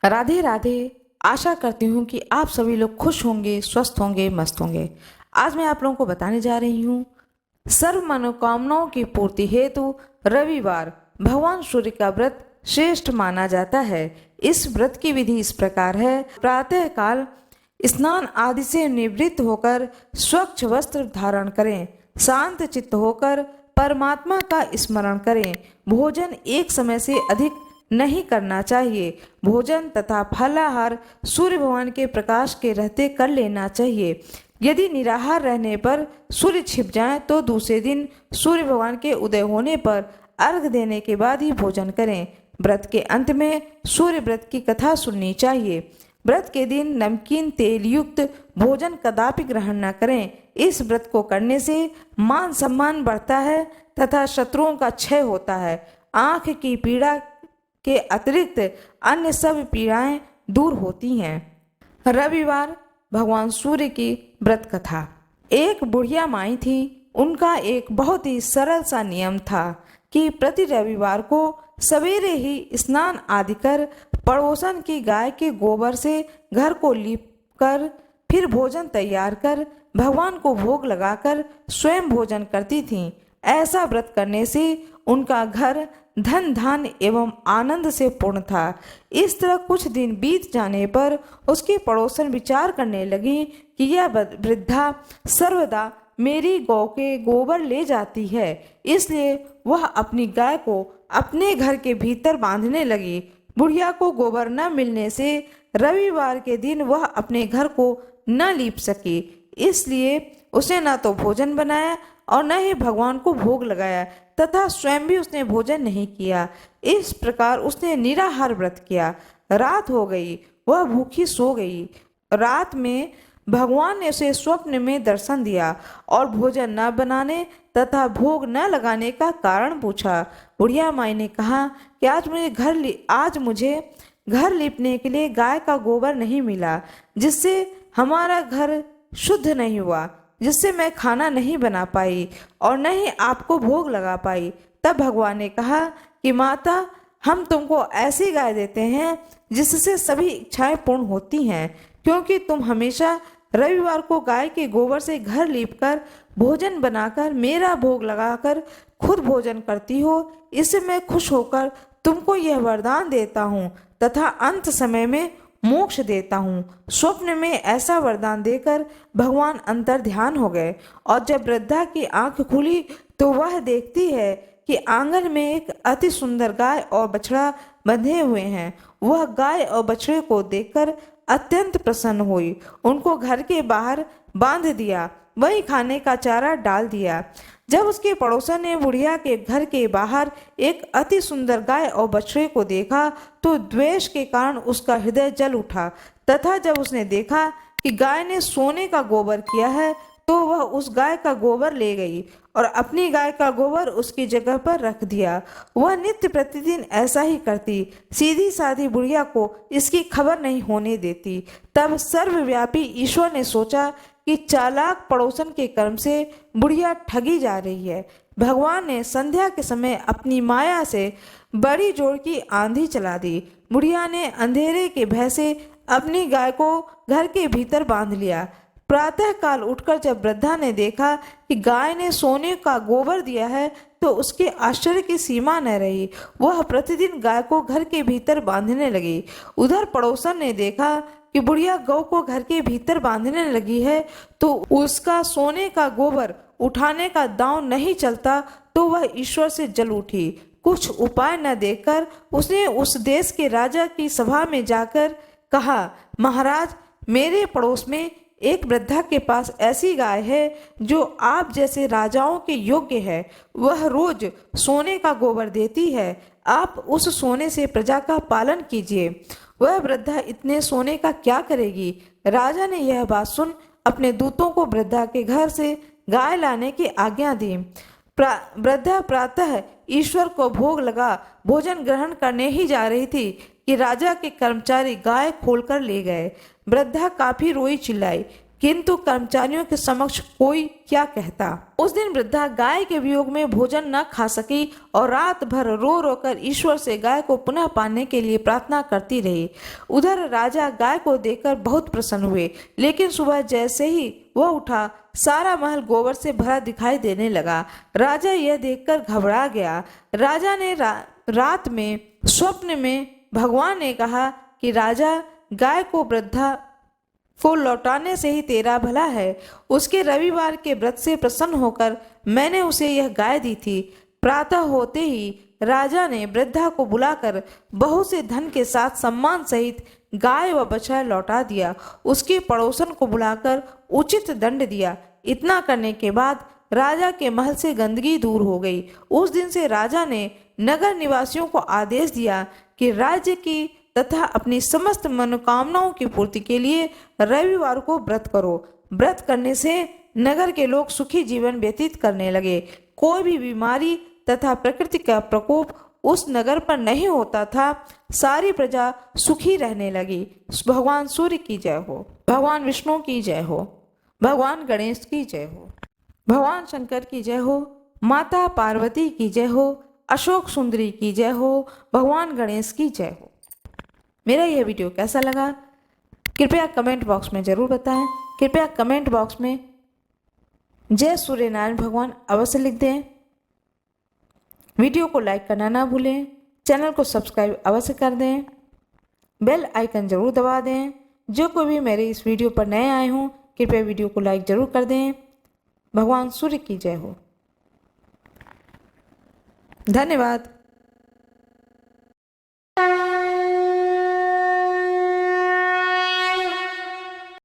राधे राधे। आशा करती हूँ कि आप सभी लोग खुश होंगे, स्वस्थ होंगे, मस्त होंगे। आज मैं आप लोगों को बताने जा रही हूँ सर्व मनोकामनाओं की पूर्ति हेतु रविवार भगवान सूर्य का व्रत श्रेष्ठ माना जाता है। इस व्रत की विधि इस प्रकार है। प्रातः काल स्नान आदि से निवृत्त होकर स्वच्छ वस्त्र धारण करें। शांत चित्त होकर परमात्मा का स्मरण करें। भोजन एक समय से अधिक नहीं करना चाहिए। भोजन तथा फलाहार सूर्य भगवान के प्रकाश के रहते कर लेना चाहिए। यदि निराहार रहने पर सूर्य छिप जाए तो दूसरे दिन सूर्य भगवान के उदय होने पर अर्घ देने के बाद ही भोजन करें। व्रत के अंत में सूर्य व्रत की कथा सुननी चाहिए। व्रत के दिन नमकीन तेल युक्त भोजन कदापि ग्रहण न करें। इस व्रत को करने से मान सम्मान बढ़ता है तथा शत्रुओं का क्षय होता है। आंख की पीड़ा के अतिरिक्त अन्य सब पीड़ाएं दूर होती हैं। रविवार भगवान सूर्य की व्रत कथा। एक बुढ़िया माई थी। उनका एक बहुत ही सरल सा नियम था कि प्रति रविवार को सवेरे ही स्नान आदि कर पड़ोसन की गाय के गोबर से घर को लीप कर फिर भोजन तैयार कर भगवान को भोग लगाकर स्वयं भोजन करती थीं। ऐसा व्रत करने से उनका घर धन धान्य एवं आनंद से पूर्ण था। इस तरह कुछ दिन बीत जाने पर उसके पड़ोसन विचार करने लगी कि यह वृद्धा सर्वदा मेरी गौ के गोबर ले जाती है, इसलिए वह अपनी गाय को अपने घर के भीतर बांधने लगी। बुढ़िया को गोबर न मिलने से रविवार के दिन वह अपने घर को न लीप सकी, इसलिए उसने न तो भोजन बनाया और न ही भगवान को भोग लगाया तथा स्वयं भी उसने भोजन नहीं किया। इस प्रकार उसने निराहार व्रत किया। रात हो गई, वह भूखी सो गई। रात में भगवान ने उसे स्वप्न में दर्शन दिया और भोजन न बनाने तथा भोग न लगाने का कारण पूछा। बुढ़िया माई ने कहा कि आज मुझे घर लीपने के लिए गाय का गोबर नहीं मिला, जिससे हमारा घर शुद्ध नहीं हुआ, जिससे मैं खाना नहीं बना पाई और न ही आपको भोग लगा पाई। तब भगवान ने कहा कि माता, हम तुमको ऐसी गाय देते हैं जिससे सभी इच्छाएं पूर्ण होती हैं, क्योंकि तुम हमेशा रविवार को गाय के गोबर से घर लीपकर भोजन बनाकर मेरा भोग लगाकर खुद भोजन करती हो। इससे मैं खुश होकर तुमको यह वरदान देता हूँ तथा अंत समय में मोक्ष देता हूँ। स्वप्न में ऐसा वरदान देकर भगवान अंतर ध्यान हो गए और जब वृद्धा की आंख खुली तो वह देखती है कि आंगन में एक अति सुंदर गाय और बछड़ा बंधे हुए हैं। वह गाय और बछड़े को देखकर अत्यंत प्रसन्न हुई। उनको घर के बाहर बांध दिया, वहीं खाने का चारा डाल दिया। जब उसके पड़ोसन ने बुढ़िया के घर के बाहर एक अति सुंदर गाय और बछड़े को देखा तो द्वेष के कारण उसका हृदय जल उठा तथा जब उसने देखा कि गाय ने सोने का गोबर किया है तो वह उस गाय का गोबर ले गई और अपनी गाय का गोबर उसकी जगह पर रख दिया। वह नित्य प्रतिदिन ऐसा ही करती, सीधी साधी बुढ़िया को इसकी खबर नहीं होने देती। तब सर्वव्यापी ईश्वर ने सोचा कि चालाक पड़ोसन के कर्म से बुढ़िया ठगी जा रही है। भगवान ने संध्या के समय अपनी माया से बड़ी जोर की आंधी चला दी। बुढ़िया ने अंधेरे के भय से अपनी गाय को घर के भीतर बांध लिया। प्रातः काल उठकर जब वृद्धा ने देखा कि गाय ने सोने का गोबर दिया है तो उसके आश्चर्य की सीमा न रही। वह प्रतिदिन गाय को घर के भीतर बांधने लगी। उधर पड़ोसन ने देखा कि बुढ़िया गौ को घर के भीतर बांधने लगी है तो उसका सोने का गोबर उठाने का दांव नहीं चलता तो वह ईश्वर से जल उठी। कुछ उपाय न देखकर उसने उस देश के राजा की सभा में जाकर कहा, महाराज, मेरे पड़ोस में एक वृद्धा के पास ऐसी गाय है जो आप जैसे राजाओं के योग्य है। वह रोज सोने का गोबर देती है। आप उस सोने से प्रजा का पालन कीजिए। वह वृद्धा इतने सोने का क्या करेगी? राजा ने यह बात सुन अपने दूतों को वृद्धा के घर से गाय लाने की आज्ञा दी। वृद्धा प्रातः ईश्वर को भोग लगा भोजन ग्रहण करने ही जा रही थी कि राजा के कर्मचारी गाय खोलकर ले गए। वृद्धा काफी रोई चिल्लाई किंतु कर्मचारियों के समक्ष कोई क्या कहता। उस दिन वृद्धा गाय के वियोग में भोजन न खा सकी और रात भर रो रो कर ईश्वर से गाय को पुनः पाने के लिए प्रार्थना करती रही। उधर राजा गाय को देखकर बहुत प्रसन्न हुए, लेकिन सुबह जैसे ही वह उठा सारा महल गोबर से भरा दिखाई देने लगा। राजा यह देखकर घबरा गया। राजा ने रात में स्वप्न में भगवान ने कहा कि राजा, गाय को वृद्धा को लौटाने से ही तेरा भला है। उसके रविवार के व्रत से प्रसन्न होकर मैंने उसे यह गाय दी थी। प्रातः होते ही राजा ने वृद्धा को बुलाकर बहुत से धन के साथ सम्मान सहित गाय व बछड़ा लौटा दिया। उसके पड़ोसन को बुलाकर उचित दंड दिया। इतना करने के बाद राजा के महल से गंदगी दूर हो गई। उस दिन से राजा ने नगर निवासियों को आदेश दिया कि राज्य की तथा अपनी समस्त मनोकामनाओं की पूर्ति के लिए रविवार को व्रत करो। व्रत करने से नगर के लोग सुखी जीवन व्यतीत करने लगे। कोई भी बीमारी तथा प्रकृति का प्रकोप उस नगर पर नहीं होता था। सारी प्रजा सुखी रहने लगी। भगवान सूर्य की जय हो, भगवान विष्णु की जय हो, भगवान गणेश की जय हो, भगवान शंकर की जय हो, माता पार्वती की जय हो, अशोक सुंदरी की जय हो, भगवान गणेश की जय हो। मेरा यह वीडियो कैसा लगा कृपया कमेंट बॉक्स में ज़रूर बताएं। कृपया कमेंट बॉक्स में जय सूर्य नारायण भगवान अवश्य लिख दें। वीडियो को लाइक करना ना भूलें। चैनल को सब्सक्राइब अवश्य कर दें। बेल आइकन ज़रूर दबा दें। जो कोई भी मेरे इस वीडियो पर नए आए हों कृपया वीडियो को लाइक ज़रूर कर दें। भगवान सूर्य की जय हो। धन्यवाद।